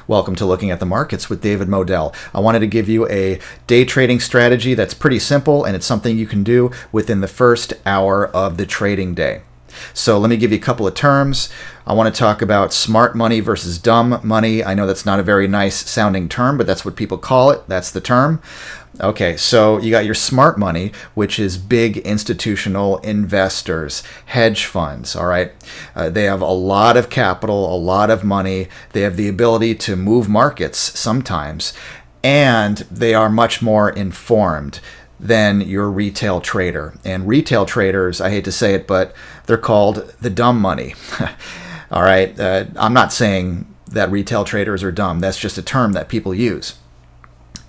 Welcome to Looking at the Markets with David Modell. I wanted to give you a day trading strategy that's pretty simple, and it's something you can do within the first hour of the trading day. So let me give you a couple of terms. I want to talk about smart money versus dumb money. I know that's not a very nice sounding term, but that's what people call it. That's the term. Okay, so you got your smart money, which is big institutional investors, hedge funds, all right? They have a lot of capital, a lot of money. They have the ability to move markets sometimes, and they are much more informed than your retail trader. And retail traders, I hate to say it, but they're called the dumb money. All right, I'm not saying that retail traders are dumb. That's just a term that people use.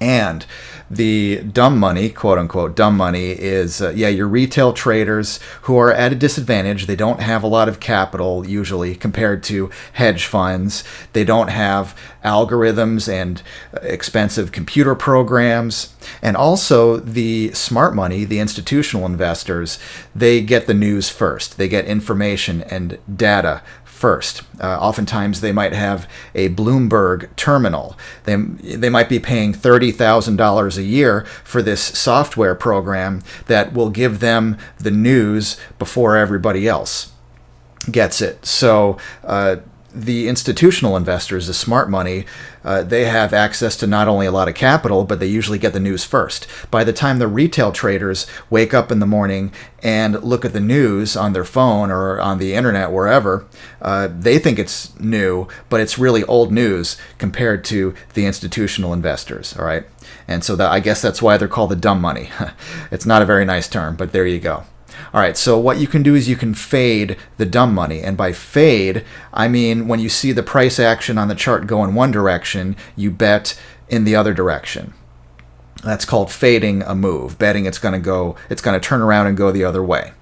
And the dumb money, quote unquote, dumb money is, your retail traders who are at a disadvantage. They don't have a lot of capital usually compared to hedge funds. They don't have algorithms and expensive computer programs. And also the smart money, the institutional investors, they get the news first. They get information and data first. Oftentimes they might have a Bloomberg terminal. They might be paying $30,000 a year for this software program that will give them the news before everybody else gets it. So the institutional investors, the smart money, they have access to not only a lot of capital, but they usually get the news first. By the time the retail traders wake up in the morning and look at the news on their phone or on the internet, wherever, they think it's new, but it's really old news compared to the institutional investors, all right? And so I guess that's why they're called the dumb money. It's not a very nice term, but there you go. All right, so what you can do is you can fade the dumb money. And by fade, I mean when you see the price action on the chart go in one direction, you bet in the other direction. That's called fading a move, betting it's going to turn around and go the other way.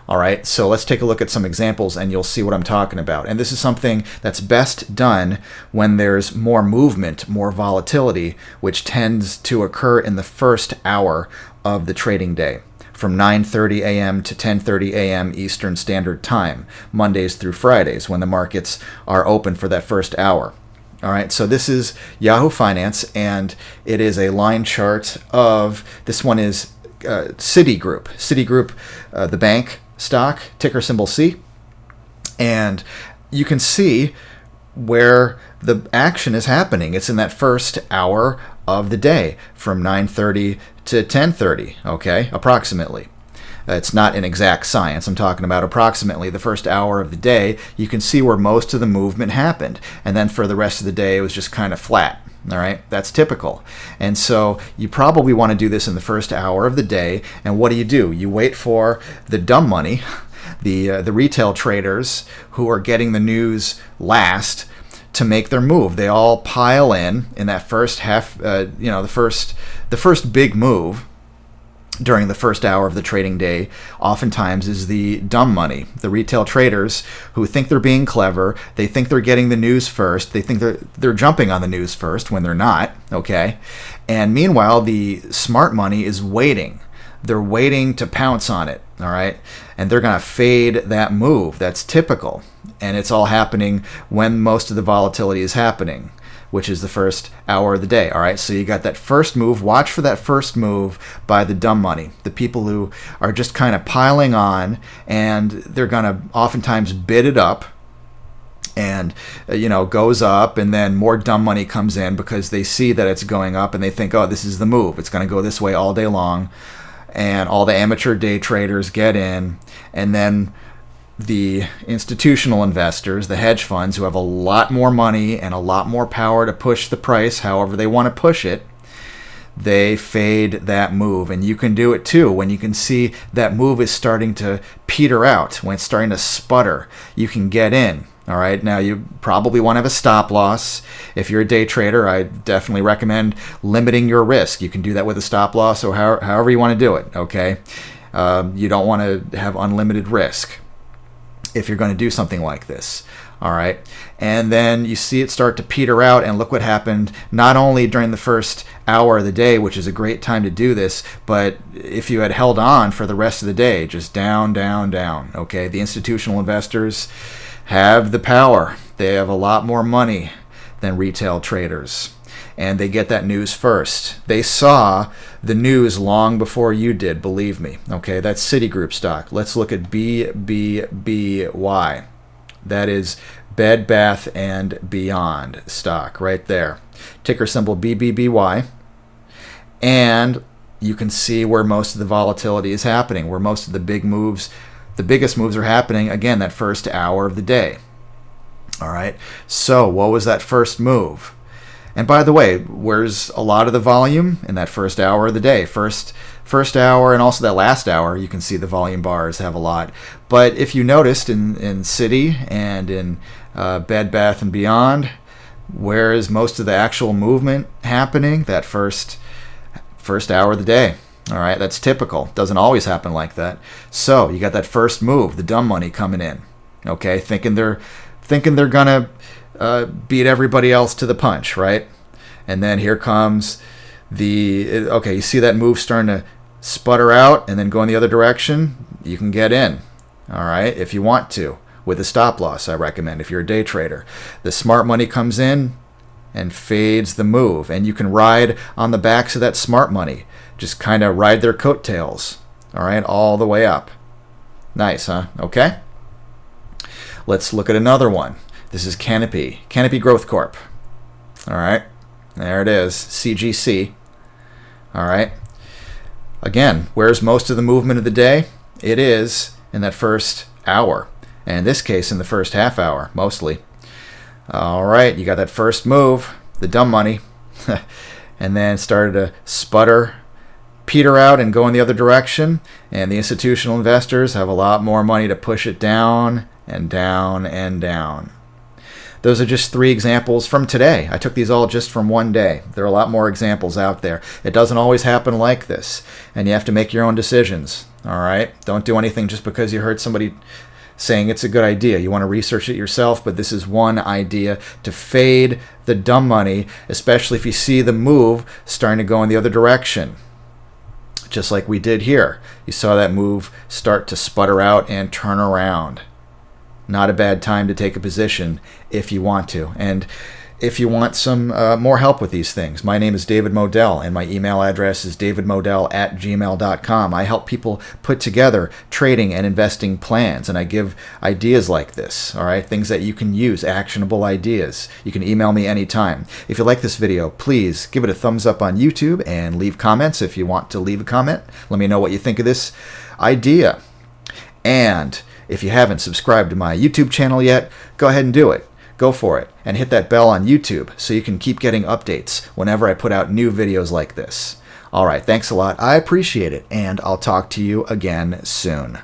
All right, so let's take a look at some examples and you'll see what I'm talking about. And this is something that's best done when there's more movement, more volatility, which tends to occur in the first hour of the trading day, from 9:30 a.m. to 10:30 a.m. Eastern Standard Time, Mondays through Fridays, when the markets are open for that first hour. All right, so this is Yahoo Finance, and it is a line chart of, this one is Citigroup. Citigroup, the bank stock, ticker symbol C. And you can see where the action is happening. It's in that first hour of the day, from 9:30 to 10:30, okay, approximately. It's not an exact science. I'm talking about approximately the first hour of the day. You can see where most of the movement happened. And then for the rest of the day, it was just kind of flat. All right, that's typical. And so you probably want to do this in the first hour of the day. And what do? You wait for the dumb money, the retail traders who are getting the news last, to make their move. They all pile in that first half, the first big move during the first hour of the trading day oftentimes is the dumb money, the retail traders who think they're being clever. They think they're getting the news first. They think they're jumping on the news first when they're not, okay? And meanwhile, the smart money is waiting. They're waiting to pounce on it, all right? And they're going to fade that move. That's typical. And it's all happening when most of the volatility is happening, which is the first hour of the day, all right? So you got that first move. Watch for that first move by the dumb money, the people who are just kind of piling on, and they're going to oftentimes bid it up, and goes up, and then more dumb money comes in because they see that it's going up, and they think, oh, this is the move. It's going to go this way all day long. And all the amateur day traders get in, and then the institutional investors, the hedge funds, who have a lot more money and a lot more power to push the price however they want to push it, they fade that move. And you can do it too when you can see that move is starting to peter out, when it's starting to sputter. You can get in. All right, now you probably want to have a stop loss. If you're a day trader, I definitely recommend limiting your risk. You can do that with a stop loss or however you want to do it, okay? You don't want to have unlimited risk if you're going to do something like this, all right? And then you see it start to peter out, and look what happened not only during the first hour of the day, which is a great time to do this, but if you had held on for the rest of the day, just down, down, down, okay? The institutional investors have the power. They have a lot more money. than retail traders. And they get that news first. They saw the news long before you did, believe me. Okay, that's Citigroup stock. Let's look at BBBY. That is Bed Bath and Beyond stock right there. Ticker symbol BBBY. And you can see where most of the volatility is happening, where most of the big moves, the biggest moves are happening, again, that first hour of the day. All right, so what was that first move? And by the way, where's a lot of the volume? In that first hour of the day. First hour and also that last hour, you can see the volume bars have a lot. But if you noticed in Citi and in Bed Bath & Beyond, where is most of the actual movement happening? That first hour of the day. All right, that's typical. Doesn't always happen like that. So you got that first move, the dumb money coming in. Okay, thinking they're gonna beat everybody else to the punch, right? And then here comes okay, you see that move starting to sputter out and then go in the other direction. You can get in, all right, if you want to, with a stop loss, I recommend, if you're a day trader. The smart money comes in and fades the move, and you can ride on the backs of that smart money. Just kind of ride their coattails, all right, all the way up. Nice, huh? Okay. Let's look at another one. This is Canopy Growth Corp. All right, there it is, CGC. All right. Again, where's most of the movement of the day? It is in that first hour, and in this case, in the first half hour, mostly. All right, you got that first move, the dumb money, and then started to sputter, peter out, and go in the other direction, and the institutional investors have a lot more money to push it down and down and down. Those are just 3 examples from today. I took these all just from one day. There are a lot more examples out there. It doesn't always happen like this, and you have to make your own decisions. All right? Don't do anything just because you heard somebody saying it's a good idea. You want to research it yourself, but this is one idea to fade the dumb money, especially if you see the move starting to go in the other direction. Just like we did here. You saw that move start to sputter out and turn around. Not a bad time to take a position if you want to. And if you want some more help with these things, my name is David Modell, and my email address is davidmodell@gmail.com. I help people put together trading and investing plans, and I give ideas like this, all right, things that you can use, actionable ideas. You can email me anytime. If you like this video, please give it a thumbs up on YouTube and leave comments if you want to leave a comment. Let me know what you think of this idea. And if you haven't subscribed to my YouTube channel yet, go ahead and do it. Go for it, and hit that bell on YouTube so you can keep getting updates whenever I put out new videos like this. All right, thanks a lot. I appreciate it, and I'll talk to you again soon.